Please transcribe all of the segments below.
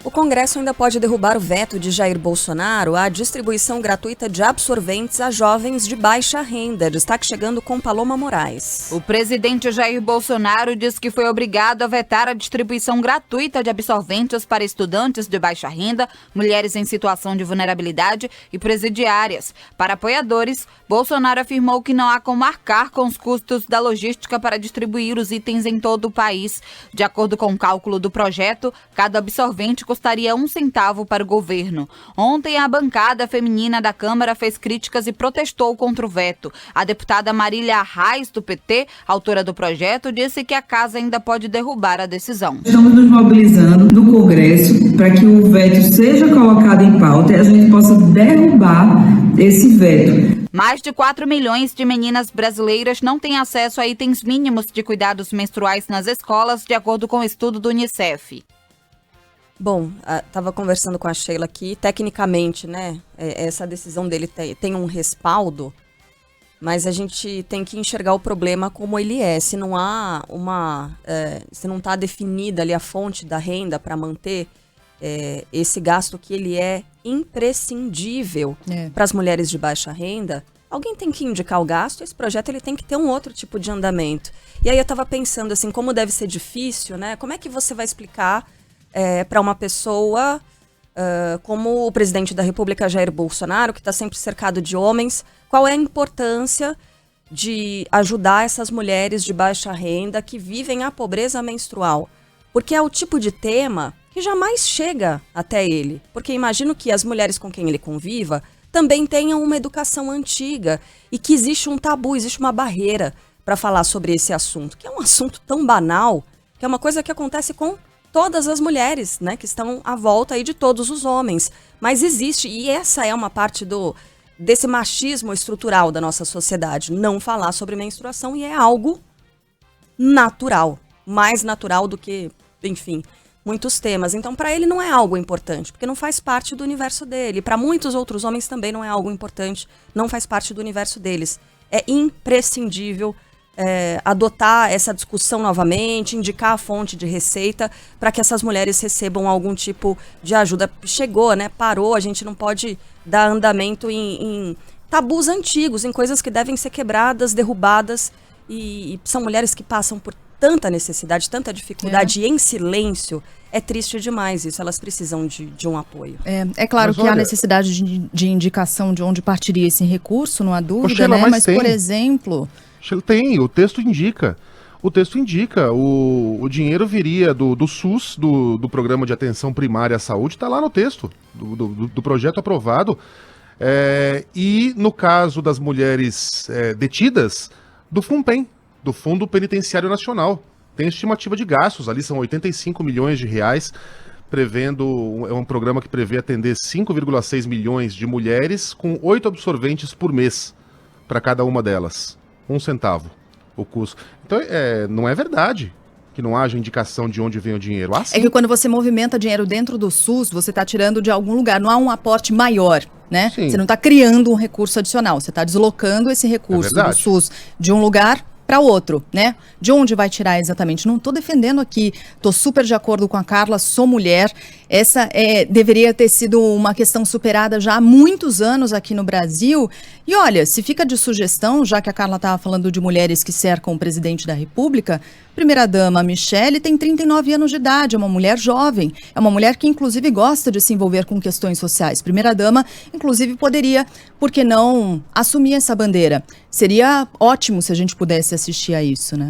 O Congresso ainda pode derrubar o veto de Jair Bolsonaro à distribuição gratuita de absorventes a jovens de baixa renda. Destaque chegando com Paloma Moraes. O presidente Jair Bolsonaro diz que foi obrigado a vetar a distribuição gratuita de absorventes para estudantes de baixa renda, mulheres em situação de vulnerabilidade e presidiárias. Para apoiadores, Bolsonaro afirmou que não há como arcar com os custos da logística para distribuir os itens em todo o país. De acordo com o cálculo do projeto, cada absorvente custaria 1 centavo para o governo. Ontem, a bancada feminina da Câmara fez críticas e protestou contra o veto. A deputada Marília Reis, do PT, autora do projeto, disse que a casa ainda pode derrubar a decisão. Estamos nos mobilizando no Congresso para que o veto seja colocado em pauta e a gente possa derrubar esse veto. Mais de 4 milhões de meninas brasileiras não têm acesso a itens mínimos de cuidados menstruais nas escolas, de acordo com o estudo do Unicef. Bom, estava conversando com a Sheila aqui, tecnicamente, né, essa decisão dele tem um respaldo, mas a gente tem que enxergar o problema como ele é. Se não há se não está definida ali a fonte da renda para manter esse gasto que ele é imprescindível para as mulheres de baixa renda, alguém tem que indicar o gasto. Esse projeto ele tem que ter um outro tipo de andamento. E aí eu estava pensando assim, como deve ser difícil, né? Como é que você vai explicar para uma pessoa como o presidente da República, Jair Bolsonaro, que está sempre cercado de homens, qual é a importância de ajudar essas mulheres de baixa renda que vivem a pobreza menstrual? Porque é o tipo de tema que jamais chega até ele. Porque imagino que as mulheres com quem ele conviva também tenham uma educação antiga e que existe um tabu, existe uma barreira para falar sobre esse assunto, que é um assunto tão banal, que é uma coisa que acontece com todas as mulheres, né, que estão à volta aí de todos os homens. Mas existe, e essa é uma parte desse machismo estrutural da nossa sociedade, não falar sobre menstruação, e é algo natural, mais natural do que, enfim, muitos temas. Então, para ele não é algo importante, porque não faz parte do universo dele. Para muitos outros homens também não é algo importante, não faz parte do universo deles. É imprescindível adotar essa discussão novamente, indicar a fonte de receita para que essas mulheres recebam algum tipo de ajuda. Chegou, né? Parou, a gente não pode dar andamento em tabus antigos, em coisas que devem ser quebradas, derrubadas, e são mulheres que passam por tanta necessidade, tanta dificuldade, e em silêncio. É triste demais isso, elas precisam de um apoio. É claro que há necessidade de indicação de onde partiria esse recurso, não há dúvida, né? Mas, por exemplo... Tem, o texto indica. O dinheiro viria do SUS, do Programa de Atenção Primária à Saúde, está lá no texto do projeto aprovado. E no caso das mulheres detidas, do FUNPEN, do Fundo Penitenciário Nacional. Tem estimativa de gastos, ali são 85 milhões de reais, prevendo, é um programa que prevê atender 5,6 milhões de mulheres com 8 absorventes por mês para cada uma delas. 1 centavo o custo. Então, não é verdade que não haja indicação de onde vem o dinheiro. É que quando você movimenta dinheiro dentro do SUS, você está tirando de algum lugar, não há um aporte maior, né? Sim. Você não está criando um recurso adicional, você está deslocando esse recurso do SUS de um lugar para outro, né? De onde vai tirar exatamente? Não estou defendendo aqui, estou super de acordo com a Carla, sou mulher. Essa deveria ter sido uma questão superada já há muitos anos aqui no Brasil. E olha, se fica de sugestão, já que a Carla estava falando de mulheres que cercam o presidente da República, primeira-dama Michele tem 39 anos de idade, é uma mulher jovem, é uma mulher que inclusive gosta de se envolver com questões sociais. Primeira-dama, inclusive, poderia, por que não, assumir essa bandeira. Seria ótimo se a gente pudesse assistir a isso, né?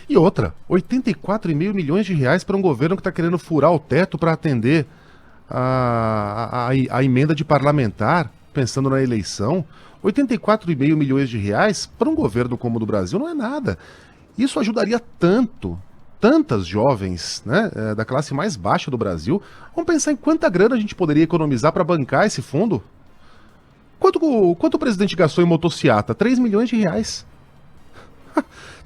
E outra, 84,5 milhões de reais para um governo que está querendo furar o teto para atender a emenda de parlamentar, pensando na eleição. 84,5 milhões de reais para um governo como o do Brasil não é nada. Isso ajudaria tantas jovens, né, da classe mais baixa do Brasil. Vamos pensar em quanta grana a gente poderia economizar para bancar esse fundo? Quanto o presidente gastou em motociata? 3 milhões de reais.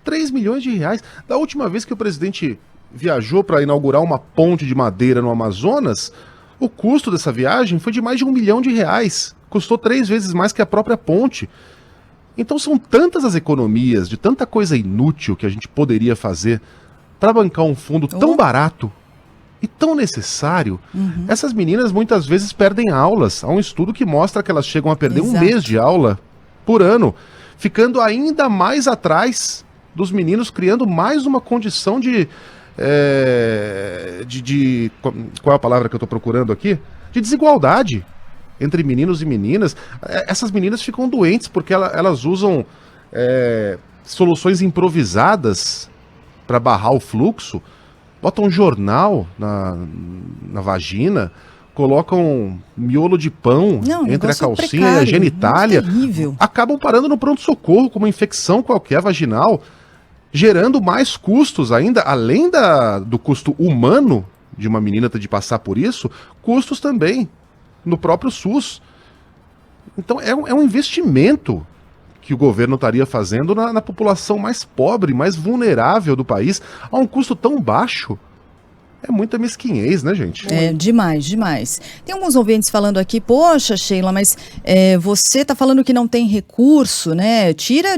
3 milhões de reais. Da última vez que o presidente viajou para inaugurar uma ponte de madeira no Amazonas, o custo dessa viagem foi de mais de R$1 milhão. Custou 3 vezes mais que a própria ponte. Então são tantas as economias, de tanta coisa inútil que a gente poderia fazer para bancar um fundo tão barato e tão necessário. Essas meninas muitas vezes perdem aulas. Há um estudo que mostra que elas chegam a perder um mês de aula por ano, ficando ainda mais atrás dos meninos, criando mais uma condição qual é a palavra que eu estou procurando aqui? De desigualdade entre meninos e meninas. Essas meninas ficam doentes porque elas usam soluções improvisadas para barrar o fluxo, botam um jornal na vagina, colocam miolo de pão entre a calcinha e a genitália, acabam parando no pronto-socorro com uma infecção qualquer vaginal, gerando mais custos ainda, além do custo humano de uma menina ter de passar por isso, custos também no próprio SUS. Então é um investimento que o governo estaria fazendo na população mais pobre, mais vulnerável do país, a um custo tão baixo. É muita mesquinhez, né, gente? É, demais, demais. Tem alguns ouvintes falando aqui, poxa, Sheila, mas você está falando que não tem recurso, né? Tira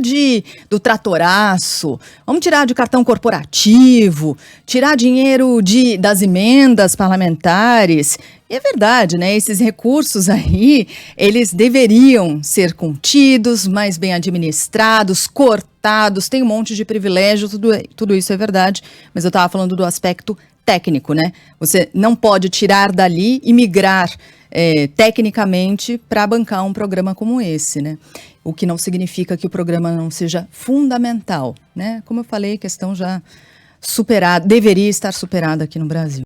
do tratoraço, vamos tirar de cartão corporativo, tirar dinheiro das emendas parlamentares. E é verdade, né? Esses recursos aí, eles deveriam ser contidos, mais bem administrados, cortados, tem um monte de privilégio, tudo isso é verdade, mas eu estava falando do aspecto técnico, né? Você não pode tirar dali e migrar tecnicamente para bancar um programa como esse, né? O que não significa que o programa não seja fundamental, né? Como eu falei, questão já superada, deveria estar superada aqui no Brasil.